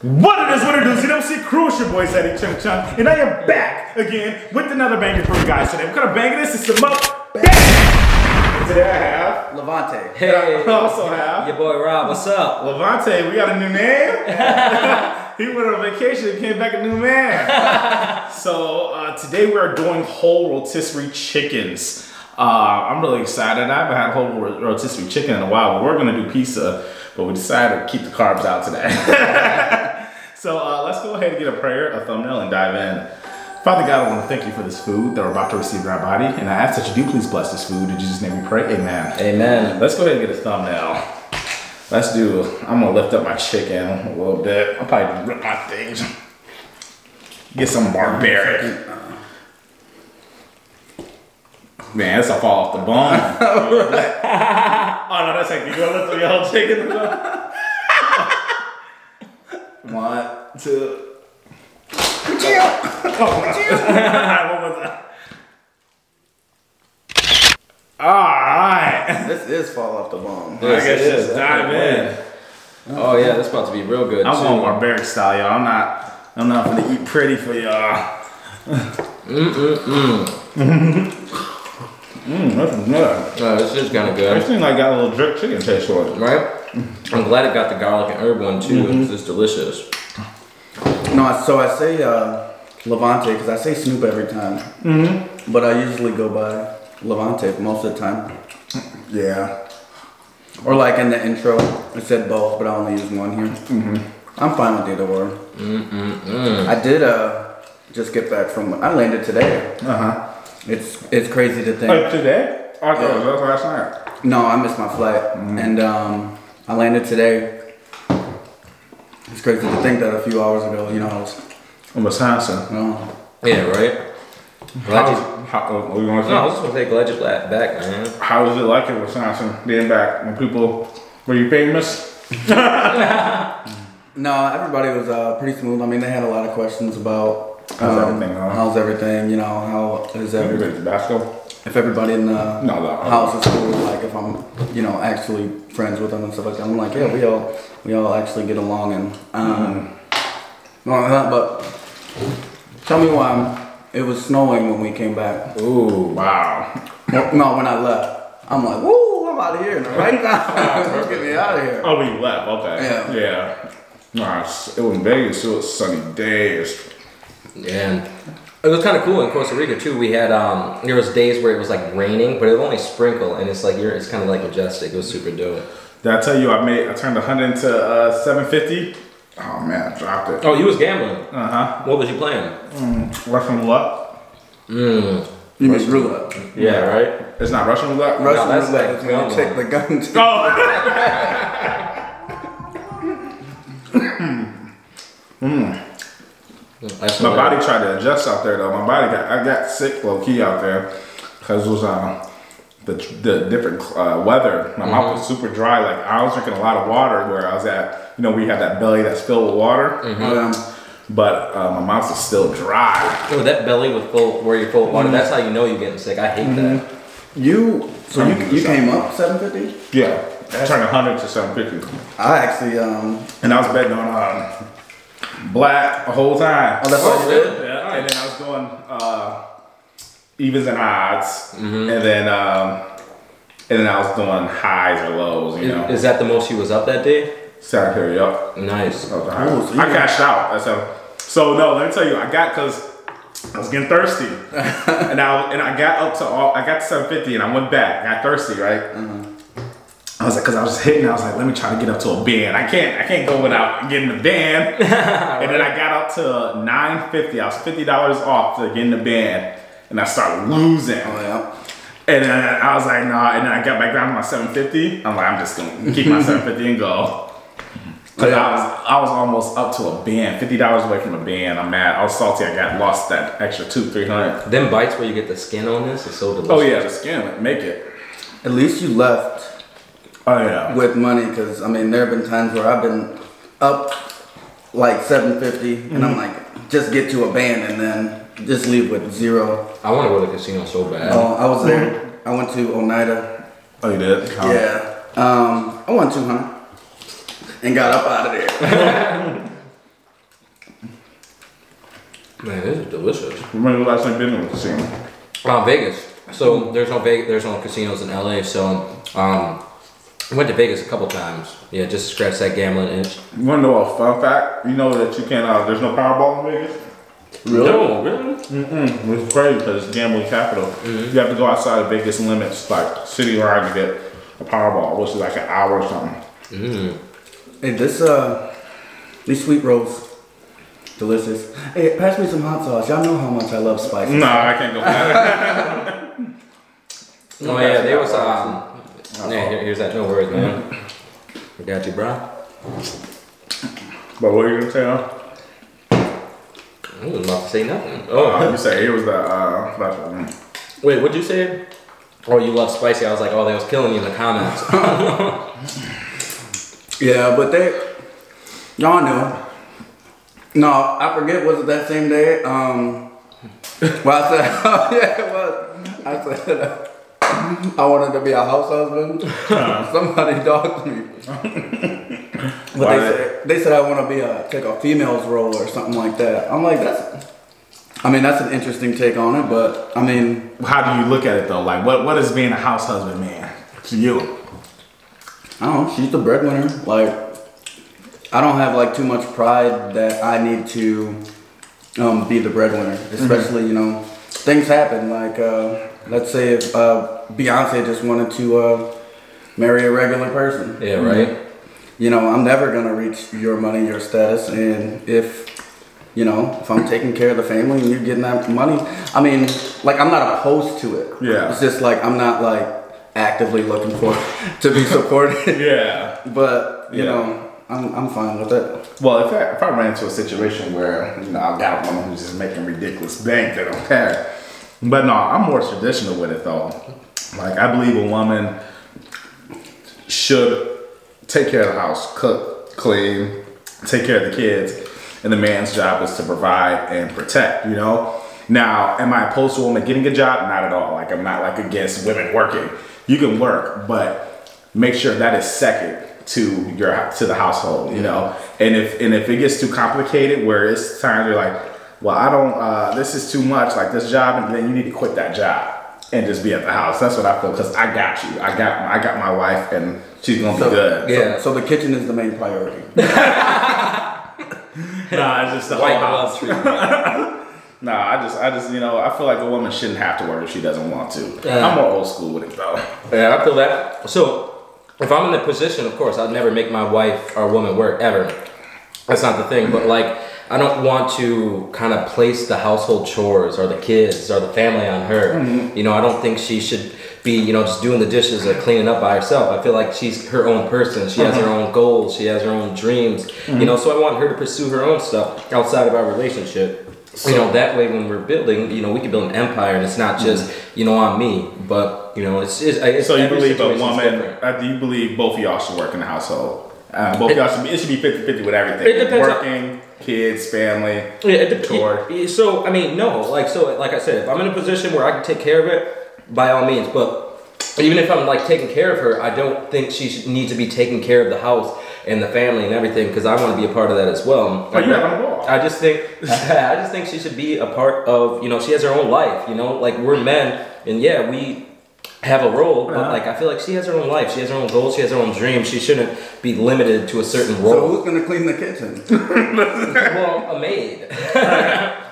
What it is, ZCCCrew, it's your boy Zeddy Chung Chung, and I am back again with another banger for you guys today. What kind of banger this? It's the Mukbang. Today I have Levante. Hey, I also have your boy Rob. What's up? Levante. We got a new name. He went on vacation and came back a new man. So today we are doing whole rotisserie chickens. I'm really excited. I haven't had whole rotisserie chicken in a while. We're gonna do pizza, but we decided to keep the carbs out today. So let's go ahead and get a prayer, a thumbnail, and dive in. Father God, I want to thank you for this food that we're about to receive in our body, and I ask that you do please bless this food. In Jesus' name we pray, amen. Amen. Let's go ahead and get a thumbnail. I'm gonna lift up my chicken a little bit. I'll probably rip my things. Get some barbaric. Man, this will fall off the bone. Oh no, that's like you gonna lift up your whole chicken. 1, 2. What was that? Alright. This is fall off the bone. I guess just dive in. Oh yeah, this about to be real good. I'm going barbaric style, y'all. I'm not gonna eat pretty for y'all. That's good. This is kind of good. This thing like got a little drip chicken taste to it. Right? I'm glad it got the garlic and herb one too. It's delicious. No, so I say Levante because I say Snoop every time. But I usually go by Levante most of the time. Yeah. Or like in the intro, I said both, but I only use one here. I'm fine with either or. I did just get back from. I landed today. It's crazy to think. Like today? I thought it was last night. No, I missed my flight, and I landed today. It's crazy to think that a few hours ago, you know, I was in Wisconsin. Yeah, right. Glad you. What you want to say? No, I was just gonna say glad you're back, man. How was it like in Wisconsin being back? When people were you famous? No, everybody was pretty smooth. I mean, they had a lot of questions about how's everything, you know, how is everybody. Tabasco? If everybody in the house is cool, like if I'm, you know, actually friends with them and stuff like that. I'm like, yeah, we all actually get along and but tell me why it was snowing when we came back. Ooh, wow. No, when I left, I'm like, woo, I'm out of here right now. Get me out of here. Oh, we left. Okay. Yeah. No, it was in Vegas. It was sunny days. And it was kind of cool in Costa Rica too. We had there was days where it was like raining, but it would only sprinkle, and it's like it's kind of like majestic. It was super dope. Did I tell you I turned 100 into 750? Oh man, I dropped it. Oh, you was gambling. What was you playing? Russian roulette. You mean roulette? Yeah, right. It's not Russian roulette. Russian roulette is when you take the gun. My body tried to adjust out there though. I got sick low key out there because it was the different weather. My mouth was super dry. Like I was drinking a lot of water where I was at. You know, we had that belly that's filled with water, but my mouth is still dry. Oh, that belly was full where you're full of water. That's how you know you're getting sick. I hate that. You came up 750? Yeah, I turned 100 to 750. I actually and I was betting on black the whole time. Oh, that's what you did? Yeah, and then I was doing evens and odds, and then I was doing highs or lows. You know, is that the most you was up that day? Saturday, yep. Nice. So I cashed out. So no, let me tell you, I got because I was getting thirsty, and I got to 750, and I went back. I got thirsty, right? I was like, cause I was hitting. I was like, let me try to get up to a band. I can't go without getting the band. And then I got up to 950. I was $50 off to get in the band, and I started losing. Oh yeah. And then I was like, nah. And then I got back down to my 750. I'm like, I'm just gonna keep my 750 and go. Cause I was almost up to a band, $50 away from a band. I'm mad. I was salty. I lost that extra $200-300. Them bites where you get the skin on this is so delicious. Oh yeah, the skin, make it. At least you left. Oh yeah. With money, because I mean, there have been times where I've been up like 750, and I'm like, just get to a band and then just leave with zero. I want to go to the casino so bad. Oh, I was there. I went to Oneida. Oh, you did? Yeah. I won 200 and got up out of there. Man, this is delicious. When was the last time you've been to a casino? Vegas. So there's no casinos in LA. So I went to Vegas a couple times. Yeah, just to scratch that gambling itch. You want to know a fun fact? You know that you can't. There's no Powerball in Vegas. Really? No, really? It's crazy because it's gambling capital. You have to go outside of Vegas limits, like city wide, to get a Powerball, which is like an hour or something. Hey, these sweet rolls. Delicious. Hey, pass me some hot sauce. Y'all know how much I love spicy. No, I can't go for that. Oh yeah, there was here's that. No worries, man. I got you, bro. But what are you gonna say, huh? I was about to say nothing. You say here was the last one. Wait, what'd you say? Oh, you love spicy. I was like, oh, they was killing you in the comments. Yeah, but y'all know. No, I forget, was it that same day? Well, I said, oh yeah, it was. I said, I wanted to be a house husband. Somebody dogged me. But they said I want to take a female's role or something like that. I'm like, that's an interesting take on it, but I mean. How do you look at it though? Like, what is being a house husband, man, to you? I don't know, she's the breadwinner. Like, I don't have like too much pride that I need to be the breadwinner, especially, you know, things happen. Like, let's say if Beyonce just wanted to marry a regular person. Yeah, right. You know, I'm never going to reach your money, your status. And if I'm taking care of the family and you're getting that money, I mean, like, I'm not opposed to it. Yeah. It's just like, I'm not like actively looking to be supported. Yeah. But, you know, I'm fine with it. Well, if I ran into a situation where, you know, I got a woman who's just making ridiculous bank, they don't care. But no, I'm more traditional with it though. Like, I believe a woman should take care of the house, cook, clean, take care of the kids, and the man's job is to provide and protect, you know? Now, am I opposed to a woman getting a job? Not at all. Like, I'm not like against women working. You can work, but make sure that is second to the household, you know? And if it gets too complicated where it's times you're like, well, I don't, this is too much, like this job, and then you need to quit that job and just be at the house. That's what I feel, because I got you. I got my wife, and she's gonna be good. Yeah. So the kitchen is the main priority. Nah, it's just the whole house. Nah, I just, you know, I feel like a woman shouldn't have to work if she doesn't want to. I'm more old school with it though. Yeah, I feel that. So if I'm in the position, of course, I'd never make my wife or woman work ever. That's not the thing. But like, I don't want to kind of place the household chores or the kids or the family on her. You know, I don't think she should be, you know, just doing the dishes or cleaning up by herself. I feel like she's her own person. She has her own goals. She has her own dreams. You know, so I want her to pursue her own stuff outside of our relationship. So, you know, that way when we're building, you know, we can build an empire, and it's not just, you know, on me, but, you know, it's so you believe a woman, do you believe both of y'all should work in the household? Both of y'all it should be 50-50 with everything. It depends. Working, kids, family, chores. So, I mean, no, like I said, if I'm in a position where I can take care of it, by all means, but even if I'm like taking care of her, I don't think she should need to be taking care of the house and the family and everything, because I want to be a part of that as well. Oh, you having a ball. I just think she should be a part of, you know, she has her own life, you know, like we're men, and yeah, we have a role, but like I feel like she has her own life, she has her own goals, she has her own dreams. She shouldn't be limited to a certain role. So who's gonna clean the kitchen? Well, a maid.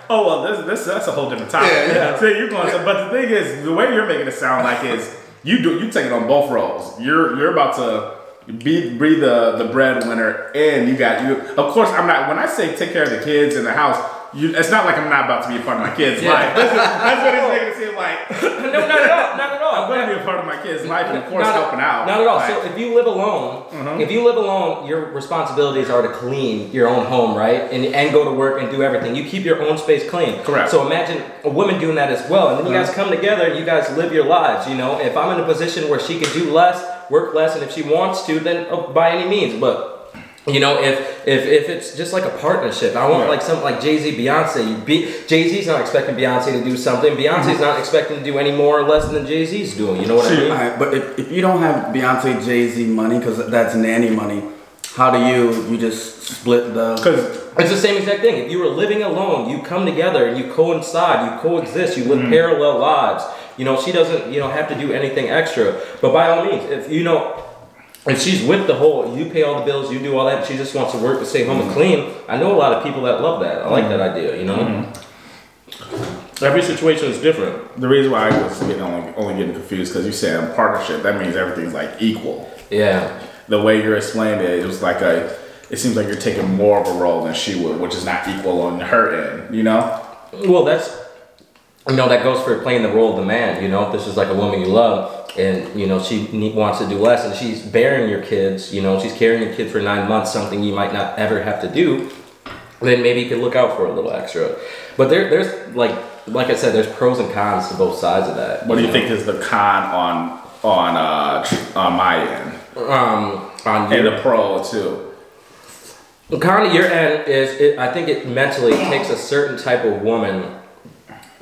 Oh well, that's a whole different topic. Yeah. So you're going, but the thing is, the way you're making it sound like is you take it on both roles. You're about to be the breadwinner, and you. Of course, I'm not. When I say take care of the kids in the house, it's not like I'm not about to be a part of my kid's life. That's what it's making it seem like. No, not at all. Not at all. I'm going to be a part of my kid's life, and of course, helping out. Not at all. Like, so if you live alone, your responsibilities are to clean your own home, right, and go to work and do everything. You keep your own space clean. Correct. So imagine a woman doing that as well, and then you guys come together and you guys live your lives. You know, if I'm in a position where she can do less, work less, and if she wants to, then by any means, but. You know, if it's just like a partnership, I want like something like Jay-Z, Beyonce. Jay-Z's not expecting Beyonce to do something. Beyonce's not expecting to do any more or less than Jay-Z's doing. You know what I mean? Right, but if you don't have Beyonce, Jay-Z money, because that's nanny money, how do you just split the? Because it's the same exact thing. If you were living alone, you come together and you coincide, you coexist, you live parallel lives. You know, she doesn't, you know, have to do anything extra. But by all means, if you know, if she's with the whole, you pay all the bills, you do all that, and she just wants to work to stay home and clean. I know a lot of people that love that. I like that idea. You know, every situation is different. The reason why I was only getting confused because you said in partnership, that means everything's like equal. Yeah. The way you're explaining it, it was like it seems like you're taking more of a role than she would, which is not equal on her end, you know? Well, that's, you know, that goes for playing the role of the man, you know? If this is like a woman you love and, you know, she wants to do less and she's bearing your kids, you know, she's carrying your kids for 9 months, something you might not ever have to do, then maybe you could look out for a little extra. But there's like I said, there's pros and cons to both sides of that. What do you think is the con on my end? And the pro too. The con of your end is, I think it mentally takes a certain type of woman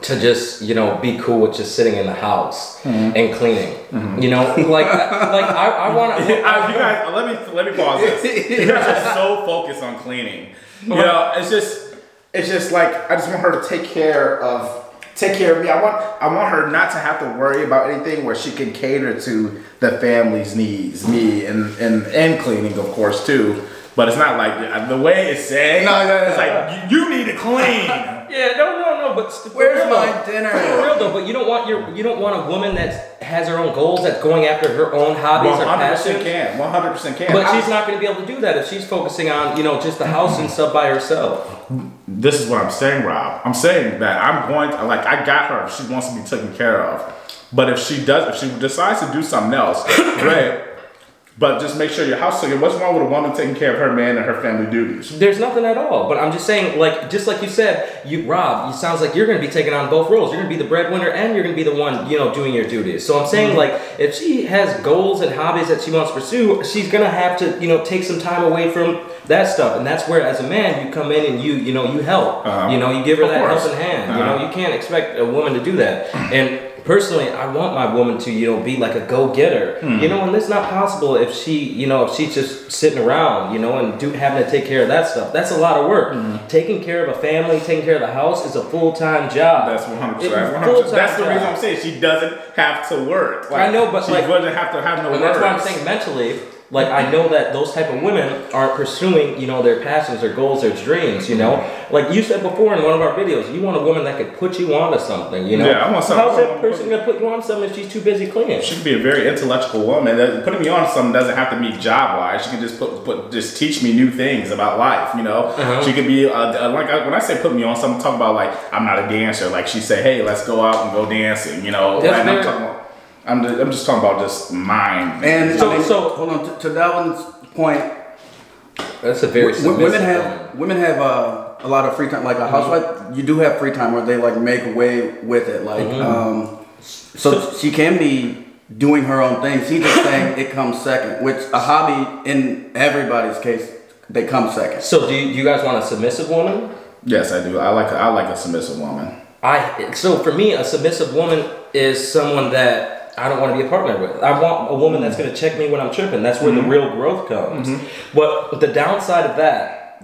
to just, you know, be cool with just sitting in the house and cleaning. You know, like I want to. You guys, let me pause this. You guys are so focused on cleaning. You know, it's just like I just want her to take care of me. I want her not to have to worry about anything where she can cater to the family's needs, me and cleaning, of course, too. But it's not like the way it's saying. No. It's like you need to clean. Yeah, no. But where's my dinner? For real though, but you don't want a woman that has her own goals, that's going after her own hobbies or passions. 100% can. But she's not going to be able to do that if she's focusing on, you know, just the house and stuff by herself. This is what I'm saying, Rob. I'm saying that I'm going to, like, I got her. She wants to be taken care of. But if she decides to do something else, great. But just make sure your house is. What's wrong with a woman taking care of her man and her family duties? There's nothing at all. But I'm just saying, like, just like you said, Rob, it sounds like you're going to be taking on both roles. You're going to be the breadwinner and you're going to be the one, you know, doing your duties. So I'm saying, like, if she has goals and hobbies that she wants to pursue, she's going to have to, you know, take some time away from that stuff. And that's where, as a man, you come in and you help. You know, you give her that helping hand. You know, you can't expect a woman to do that. And personally, I want my woman to, you know, be like a go-getter, you know, and it's not possible if she's just sitting around, you know, and having to take care of that stuff. That's a lot of work. Taking care of a family, taking care of the house is a full-time job. That's 100%. That's the reason I'm saying she doesn't have to work. Like, I know, but she doesn't have to have no work. That's why I'm saying mentally. Like, I know that those type of women aren't pursuing, you know, their passions, their goals, their dreams, you know? Like you said before in one of our videos, you want a woman that could put you onto something, you know? Yeah, I want something. How's that person going to put you on something if she's too busy cleaning? She could be a very intellectual woman. Putting me on something doesn't have to be job-wise. She can just just teach me new things about life, you know? She could be, like, when I say put me on something, I'm talking about, like, I'm not a dancer. Like, she say, hey, let's go out and go dancing, you know? I'm just talking about just mind. And so hold on, to Dalvin's point, that's a very women have a lot of free time. Like a housewife, you do have free time where they like make away with it. Like so she can be doing her own thing. She's just saying it comes second, which a hobby in everybody's case, they come second. So do you guys want a submissive woman? Yes, I do. I like a submissive woman. So for me, a submissive woman is someone that I don't want to be a partner with. I want a woman that's going to check me when I'm tripping. That's where the real growth comes. But the downside of that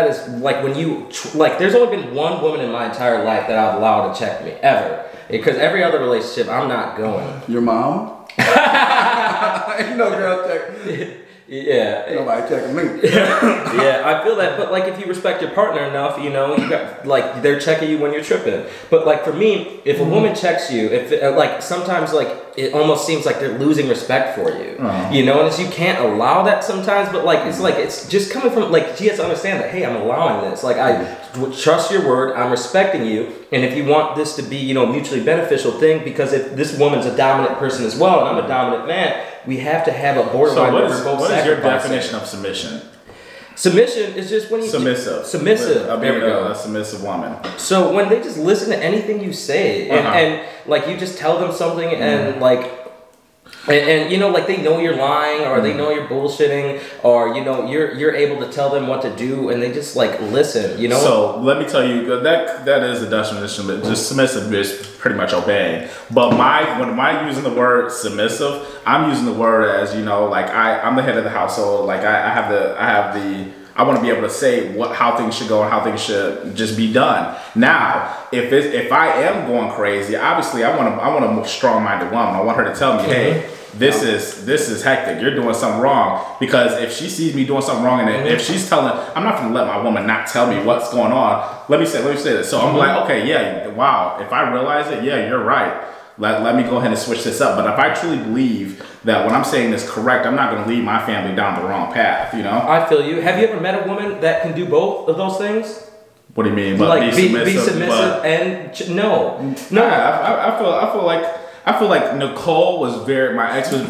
is like when there's only been one woman in my entire life that I've allowed to check me ever. Because every other relationship, I'm not going. Your mom? Ain't no girl check. Yeah. Nobody checking me. Yeah, I feel that. But like, if you respect your partner enough, you know, you got like they're checking you when you're tripping. But like for me, if a woman checks you, like sometimes like it almost seems like they're losing respect for you. You know, and you can't allow that sometimes. But like it's just coming from like she has to understand that, hey, I'm allowing this. Like I trust your word. I'm respecting you. And if you want this to be, you know, mutually beneficial thing, because if this woman's a dominant person as well, and I'm a dominant man, we have to have a borderline where we're both sacrificing. What is your definition of submission? Submission is just when you submissive. There we go. A submissive woman. So when they just listen to anything you say, and like you just tell them something, and like And you know, like they know you're lying, or they know you're bullshitting, or you know, you're able to tell them what to do, and they just like listen. You know. So let me tell you that is a definition, but just submissive is pretty much obeying. But when I'm using the word submissive, I'm using the word as, you know, like I'm the head of the household. Like I want to be able to say how things should go and how things should just be done. Now, if I am going crazy, obviously I want a strong-minded woman. I want her to tell me, hey, this is hectic. You're doing something wrong. Because if she sees me doing something wrong, and if she's telling, I'm not going to let my woman not tell me what's going on. Let me say this. So I'm like, okay, yeah, wow. If I realize it, yeah, you're right. Let me go ahead and switch this up. But if I truly believe that what I'm saying is correct, I'm not going to lead my family down the wrong path, you know? I feel you. Have you ever met a woman that can do both of those things? What do you mean? Like be submissive and no. I feel like Nicole was my ex was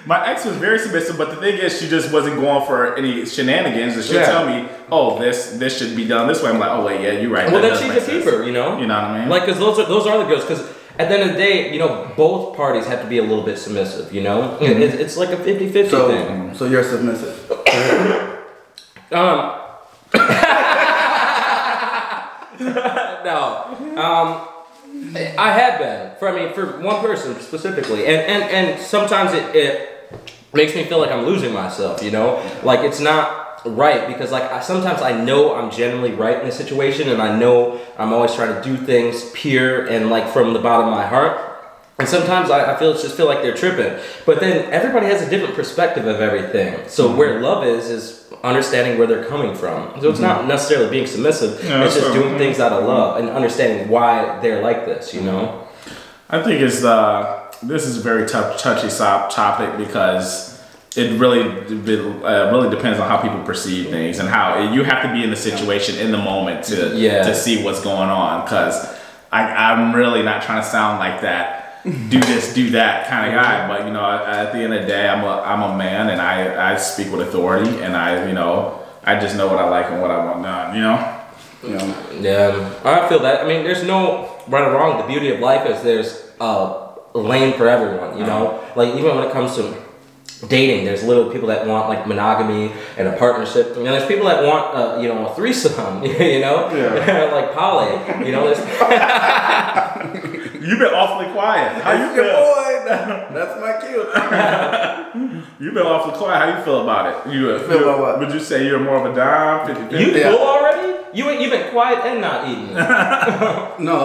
my ex was very submissive, but the thing is, she just wasn't going for any shenanigans. And she'll tell me, "Oh, this should be done this way." I'm like, "Oh wait, yeah, you're right." Well, then she's a keeper, you know. You know what I mean? Like, because those are the girls. Because at the end of the day, you know, both parties have to be a little bit submissive. You know, it's like a 50-50 thing. So you're submissive. No. I have been for one person specifically, and sometimes it makes me feel like I'm losing myself, you know, like it's not right, because like sometimes I know I'm generally right in a situation, and I know I'm always trying to do things pure and like from the bottom of my heart. And sometimes I just feel like they're tripping. But then everybody has a different perspective of everything. So where love is understanding where they're coming from. So it's not necessarily being submissive. It's just doing things out of love and understanding why they're like this, you know? I think this is a very touchy topic, because it really depends on how people perceive things, and how you have to be in the situation in the moment to see what's going on. Because I'm really not trying to sound like that. Do this, do that kind of guy, but you know, at the end of the day, I'm a man, and I speak with authority, and I just know what I like and what I want done, you know. Yeah, I feel that. I mean, there's no right or wrong. The beauty of life is there's a lane for everyone, you know. Like even when it comes to dating, there's literally people that want like monogamy and a partnership. I mean, there's people that want a threesome, you know, like poly, you know. You've been awfully quiet. How you feel? Boy, that's my cue. You've been awfully quiet. How you feel about it? Feel about what? Would you say you're more of a dime? 50-50? You full already? You've been quiet and not eating. No,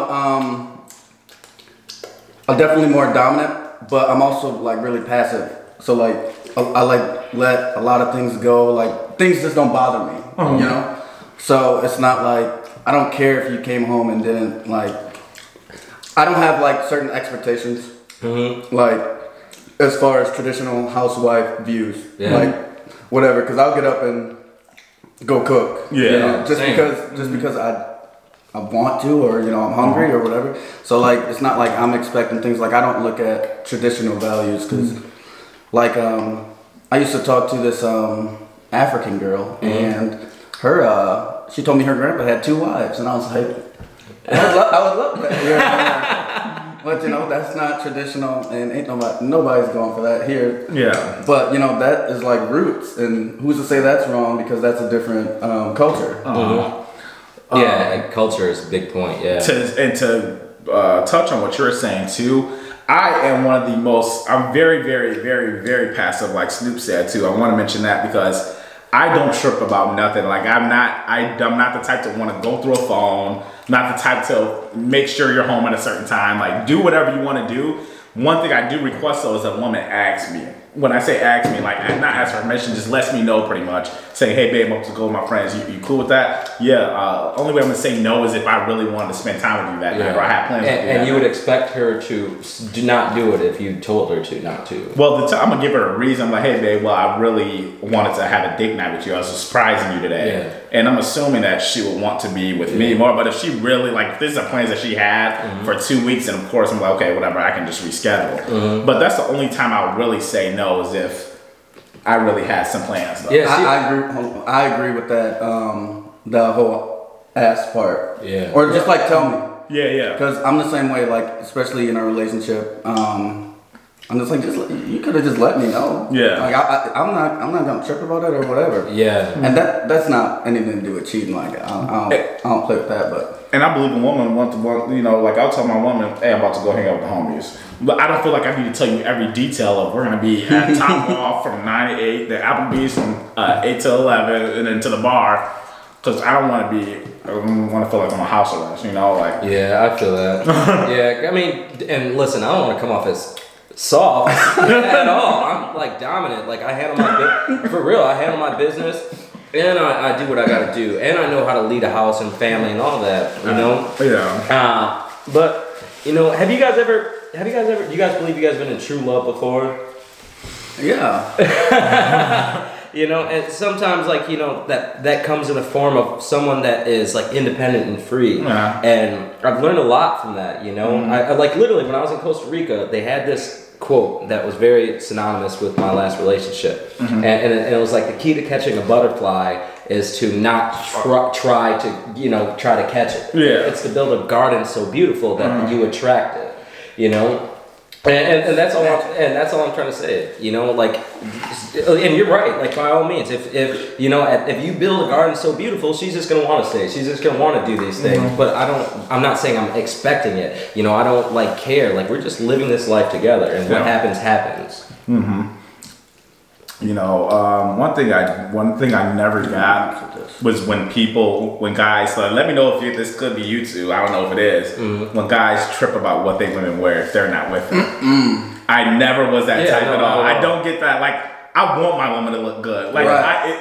I'm definitely more dominant, but I'm also like really passive. So like I like let a lot of things go. Like things just don't bother me, you know. So it's not like I don't care if you came home and didn't like. I don't have like certain expectations, like as far as traditional housewife views, like whatever. Because I'll get up and go cook, you know, just because I want to, or you know, I'm hungry or whatever. So like it's not like I'm expecting things. Like I don't look at traditional values, because like I used to talk to this African girl, and her she told me her grandpa had 2 wives, and I was like. I would love that. But you know, that's not traditional, and ain't nobody's going for that here. Yeah. But you know, that is like roots, and who's to say that's wrong, because that's a different culture. Culture is a big point. Yeah. To touch on what you're saying too, I am one of the most. I'm very, very, very, very passive, like Snoop said too. I want to mention that because I don't trip about nothing. Like I'm not the type to want to go through a phone. Not the type to make sure you're home at a certain time. Like do whatever you want to do. One thing I do request though is that a woman asks me. When I say ask me, like not ask for permission, just lets me know pretty much. Say, hey babe, I'm going to go with my friends. You cool with that? Yeah. Only way I'm going to say no is if I really wanted to spend time with you that night, or I had plans with you. And you would expect her to do not do it if you told her to not to. Well, I'm going to give her a reason. I'm like, hey babe, well I really wanted to have a date night with you. I was surprising you today. Yeah. And I'm assuming that she would want to be with me more. But if she really, like, if this is a plans that she had for 2 weeks, and of course I'm like, okay, whatever, I can just reschedule. But that's the only time I would really say no, is if I really had some plans. Though. Yeah, I agree with that. The whole ass part. Yeah. Or just like tell me. Yeah. Because I'm the same way, like, especially in a relationship. I'm just like, you could have just let me know. Yeah. Like, I'm not gonna trip about it or whatever. Yeah. And that's not anything to do with cheating. Like, I don't play with that, but. And I believe a woman wants to, you know, like I'll tell my woman, hey, I'm about to go hang out with the homies. But I don't feel like I need to tell you every detail of we're going to be at Top Golf from 9 to 8, the Applebee's from 8 to 11, and then to the bar. Because I don't want to feel like I'm a house arrest, you know? Like. Yeah, I feel that. Yeah, I mean, and listen, I don't want to come off as soft at all. I'm like dominant. Like I handle my business. And I do what I gotta do, and I know how to lead a house and family and all that, you know. Yeah. But you know, do you guys believe you guys been in true love before? Yeah. You know, and sometimes like you know that comes in the form of someone that is like independent and free. Yeah. And I've learned a lot from that. You know, I like literally when I was in Costa Rica, they had this quote that was very synonymous with my last relationship, and it was like the key to catching a butterfly is to not try to catch it. Yeah, it's to build a garden so beautiful that you attract it. You know, and that's all. That's all I'm trying to say. You know, like, and you're right. Like by all means, if you know, if you build a garden so beautiful, she's just gonna want to stay. She's just gonna want to do these things. But I'm not saying I'm expecting it. You know, I don't like care. Like we're just living this life together, and what happens happens. You know, one thing I never got was when guys, so let me know if this could be you two, I don't know if it is, when guys trip about what they women wear if they're not with them. I never was that type at all. I don't get that. Like, I want my woman to look good. Like,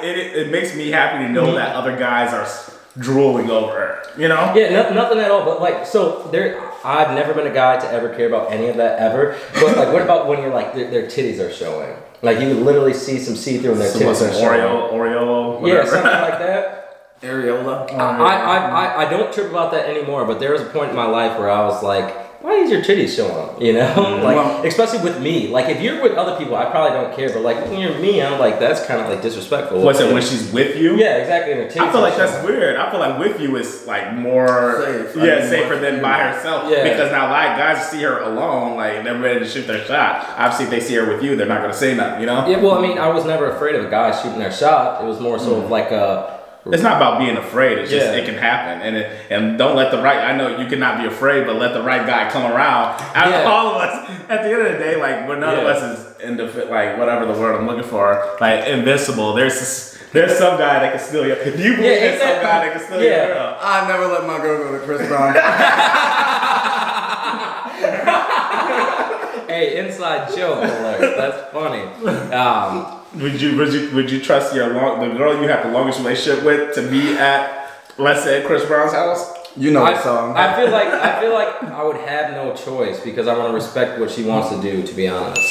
it makes me happy to know that other guys are drooling over her, you know? Yeah, nothing at all. But like, so I've never been a guy to ever care about any of that ever. But like, what about when you're like, their titties are showing? Like you would literally see some see-through in their titties are showing. Oreo, whatever. Yeah, something like that. Areola. I don't trip about that anymore, but there was a point in my life where I was like, why is your titties showing? You know? Like, especially with me. Like, if you're with other people, I probably don't care, but like, when you're me, I'm like, that's kind of like disrespectful. What's it, when she's with you? Yeah, exactly. And her titties I feel like that's weird. I feel like with you is like more safer than by herself. Yeah. Because now like guys see her alone, like they're ready to shoot their shot. Obviously, if they see her with you, they're not gonna say nothing, you know? Yeah, well, I mean, I was never afraid of a guy shooting their shot. It was more so of like a... It's not about being afraid. It's just it can happen, and don't let the right. I know you cannot be afraid, but let the right guy come around. All of us, at the end of the day, like when none of us is like whatever the word I'm looking for, like invincible. There's some guy that can steal your. Do you believe there's some guy that can steal your girl? I never let my girl go to Chris Brown. Hey, inside joke alert. That's funny. Would you trust the girl you have the longest relationship with to be at, let's say, Chris Brown's house? You know the song. I feel like I would have no choice because I want to respect what she wants to do, to be honest.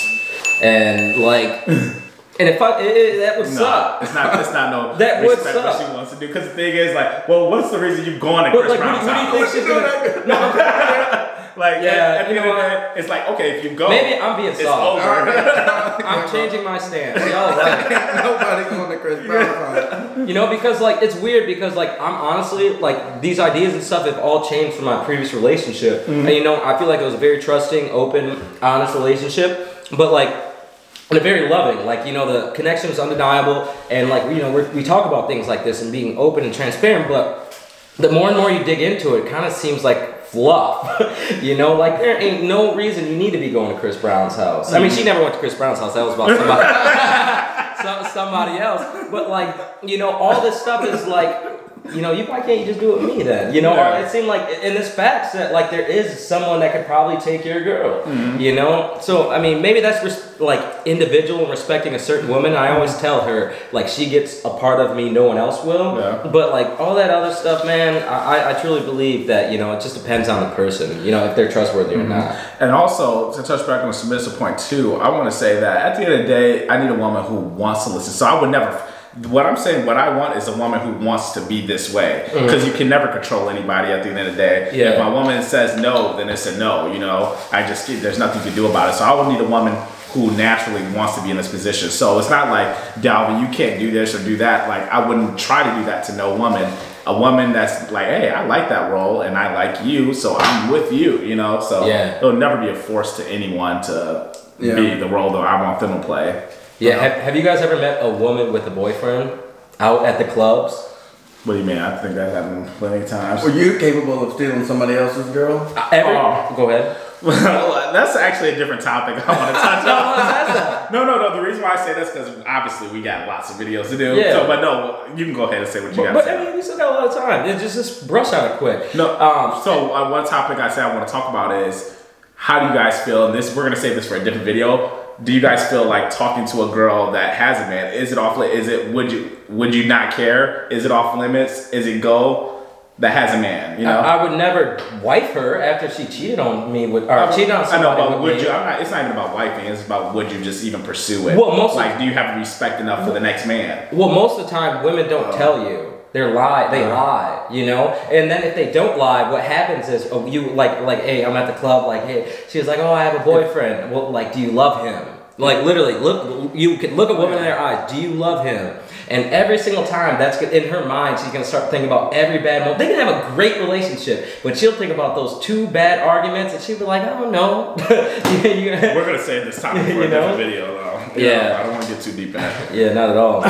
And like, and that would suck. It's not no that would respect suck. what she wants to do. Because the thing is, like, well, what's the reason you've gone to Chris Brown's house? What do you think she's gonna? Like, at the end of the day, it's like, okay, if you go, maybe I'm being soft. I'm changing my stance. Y'all right. Nobody's going to Chris Brown. You know, because like it's weird because like I'm honestly like these ideas and stuff have all changed from my previous relationship, and you know I feel like it was a very trusting, open, honest relationship, but like. And a very loving, like, you know, the connection is undeniable, and like, you know, we talk about things like this and being open and transparent, but the more and more you dig into it, it kind of seems like fluff, you know, like there ain't no reason you need to be going to Chris Brown's house. I mean, she never went to Chris Brown's house, that was about somebody else, but like, you know, all this stuff is like, you know, why can't you just do it with me then? You know, or it seemed like in this fact that like there is someone that could probably take your girl, you know? So, I mean, maybe that's like individual and respecting a certain woman. I always tell her, like, she gets a part of me no one else will. Yeah. But like all that other stuff, man, I truly believe that, you know, it just depends on the person, you know, if they're trustworthy or not. And also, to touch back on the submissive point too, I want to say that at the end of the day, I need a woman who wants to listen. So I would never... What I'm saying, what I want is a woman who wants to be this way. Because you can never control anybody at the end of the day. Yeah. If my woman says no, then it's a no, you know. There's nothing to do about it. So I would need a woman who naturally wants to be in this position. So it's not like, Dalvin, you can't do this or do that. Like, I wouldn't try to do that to no woman. a woman that's like, hey, I like that role and I like you, so I'm with you, you know? So it'll never be a force to anyone to be the role that I want them to play. Yeah, have you guys ever met a woman with a boyfriend out at the clubs? What do you mean? I think that happened plenty of times. Were you capable of stealing somebody else's girl? Go ahead. Well, that's actually a different topic I want to touch on. No. The reason why I say that's because obviously we got lots of videos to do. Yeah. So, but no, you can go ahead and say what you got to say. But I mean, we still got a lot of time. Just brush on it quick. No. One topic I said I want to talk about is how do you guys feel? And this we're gonna save this for a different video. Do you guys feel like talking to a girl that has a man? Is it off? Would you not care? Is it off limits? Is it go? That has a man, you know. I would never wife her after she cheated on me cheated on somebody. I know, but would you? It's not even about wifing. It's about would you just even pursue it? Well, do you have respect enough for the next man? Well, most of the time, women don't tell you. They lie, you know. And then if they don't lie, what happens is, you hey, I'm at the club, like, hey, she was like, oh, I have a boyfriend. Well, like, do you love him? Like, literally, you can look a woman in their eyes. Do you love him? And every single time, that's in her mind, she's gonna start thinking about every bad moment. They can have a great relationship, but she'll think about those 2 bad arguments, and she'll be like, I don't know. We're gonna save this topic for a different video, though. I don't want to get too deep in it. Yeah, not at all.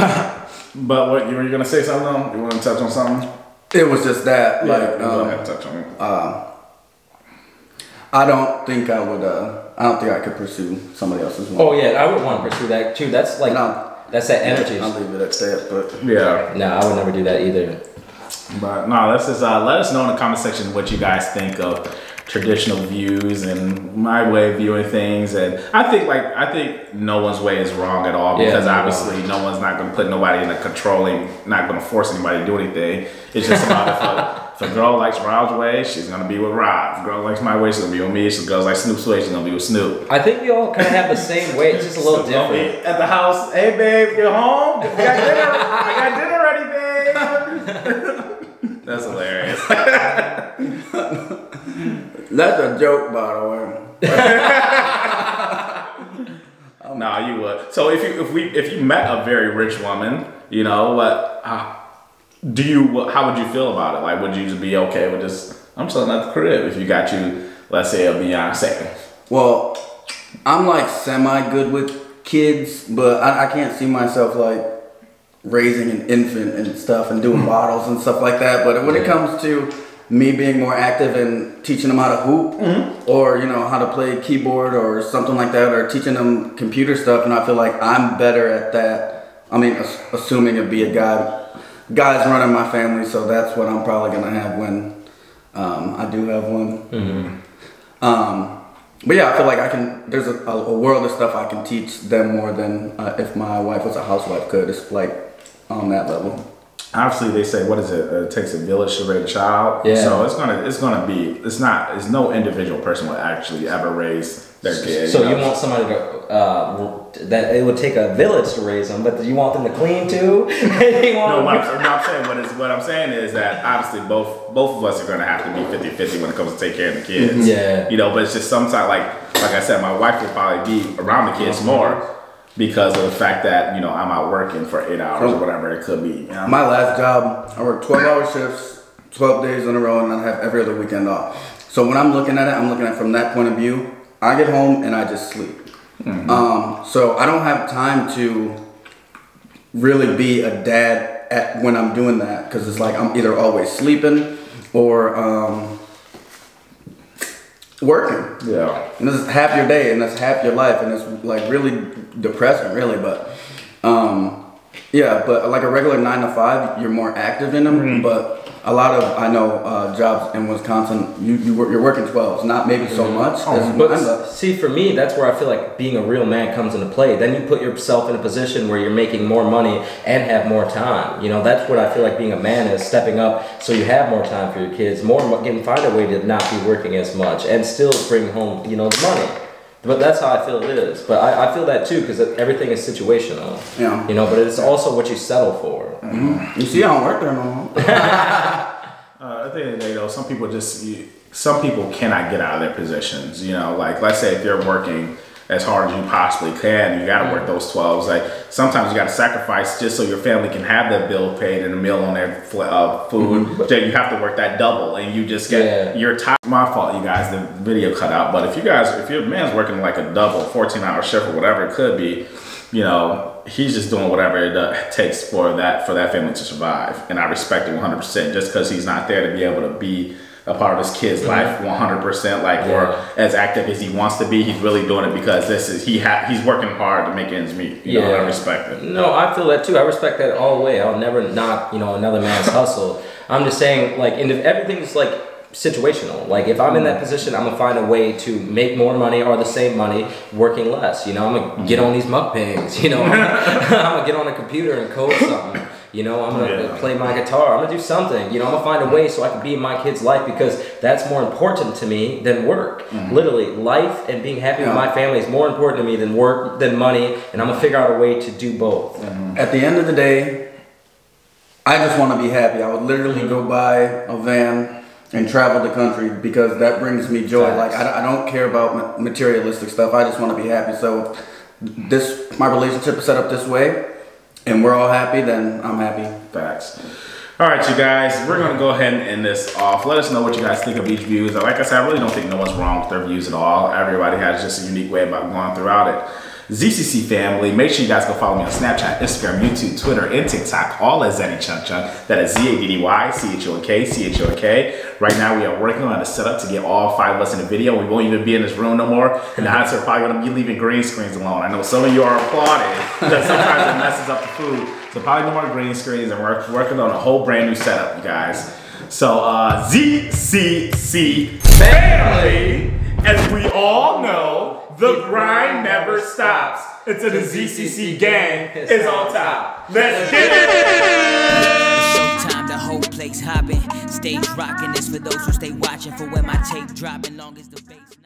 But what you were gonna say something? Though? You want to touch on something? It was just that, go ahead and touch on it. I don't think I would. I don't think I could pursue somebody else's woman. Oh yeah, I would want to pursue that too. That's like that's that energy. I'll leave it at that. But yeah, I would never do that either. But no, let's just let us know in the comment section what you guys think of traditional views and my way of viewing things. And I think no one's way is wrong at all, because obviously no one's not going to put nobody in a controlling, not going to force anybody to do anything. It's just about if a girl likes Rob's way, she's going to be with Rob. If a girl likes my way, she's going to be with me. If a girl likes Snoop's way, she's going to be with Snoop. I think we all kind of have the same way. It's just a little different. At the house, hey babe, you're home? I got dinner ready, babe. That's hilarious. That's a joke, by the way. No, you would. So if you met a very rich woman, you know, how would you feel about it? Like, would you just be okay with just, I'm chilling at the crib if you got you, let's say, a Beyonce? Well, I'm like semi good with kids, but I can't see myself like raising an infant and stuff and doing bottles and stuff like that. But when it comes to me being more active and teaching them how to hoop or, you know, how to play keyboard or something like that, or teaching them computer stuff, and I feel like I'm better at that. I mean, assuming it'd be a guy's running my family, so that's what I'm probably gonna have when I do have one. But yeah, I feel like there's a world of stuff I can teach them more than if my wife was a housewife could. It's like on that level. Obviously, they say, what is it? It takes a village to raise a child. Yeah. So it's no individual person will actually ever raise their kid. So you want somebody to, that it would take a village to raise them, but do you want them to clean too? What I'm saying is that obviously both of us are going to have to be 50-50 when it comes to take care of the kids. Yeah. You know, but it's just sometimes, like I said, my wife will probably be around the kids more, because of the fact that, you know, I'm out working for 8 hours or whatever it could be. You know? My last job, I worked 12-hour shifts, 12 days in a row, and I have every other weekend off. So when I'm looking at it from that point of view. I get home and I just sleep. So I don't have time to really be a dad when I'm doing that, because it's like I'm either always sleeping or working. Yeah. And this is half your day and that's half your life, and it's like really depressing, really. But yeah, but like a regular 9 to 5, you're more active in them. But a lot of jobs in Wisconsin, you're working 12s, not maybe so much. But see, for me, that's where I feel like being a real man comes into play. Then you put yourself in a position where you're making more money and have more time. You know, that's what I feel like being a man is, stepping up so you have more time for your kids, find a way to not be working as much and still bring home, you know, the money. But that's how I feel it is. But I feel that too, because everything is situational. Yeah. You know, but it's also what you settle for. You see, I don't work there no more. At the end of the day, though, some people cannot get out of their positions. You know, like let's say if you're working as hard as you possibly can. You got to work those 12s. Like sometimes you got to sacrifice just so your family can have their bill paid and a meal on their food. But then you have to work that double, and you just get your time. My fault, you guys. The video cut out. But if your man's working like a double, 14-hour shift or whatever it could be, you know, he's just doing whatever it takes for that family to survive. And I respect it 100%. Just because he's not there to be able to be a part of his kid's life 100%, like, or as active as he wants to be, he's really doing it because he's working hard to make ends meet. You know, and I respect it. No, I feel that too. I respect that all the way. I'll never knock, you know, another man's hustle. I'm just saying, like, and if everything's like situational. Like if I'm in that position, I'm gonna find a way to make more money or the same money working less. You know, I'm gonna get on these mukbangs. You know, I'm gonna get on a computer and code something. You know, I'm gonna play my guitar. I'm gonna do something. You know, I'm gonna find a way so I can be in my kid's life because that's more important to me than work. Literally, life and being happy with my family is more important to me than work, than money. And I'm gonna figure out a way to do both. At the end of the day, I just want to be happy. I would literally go buy a van and travel the country because that brings me joy. Like I don't care about materialistic stuff. I just want to be happy. So my relationship is set up this way, and we're all happy, then I'm happy. Facts. All right, you guys, we're going to go ahead and end this off. Let us know what you guys think of each views. Like I said, I really don't think no one's wrong with their views at all. Everybody has just a unique way about going throughout it. ZCC family, make sure you guys go follow me on Snapchat, Instagram, YouTube, Twitter, and TikTok, all at Zeddy Chunk Chunk. That is ZADDY, Right now, we are working on a setup to get all 5 of us in the video. We won't even be in this room no more. And the honestly, we're probably going to be leaving green screens alone. I know some of you are applauding that sometimes it messes up the food. So probably no more green screens, and we're working on a whole brand new setup, you guys. So ZCC family, as we all know, the grind never stops until the ZCC gang is on top. Let's get it! Showtime, the whole place hopping. Stage rocking. This for those who stay watching for when my tape dropping. Long as the bass.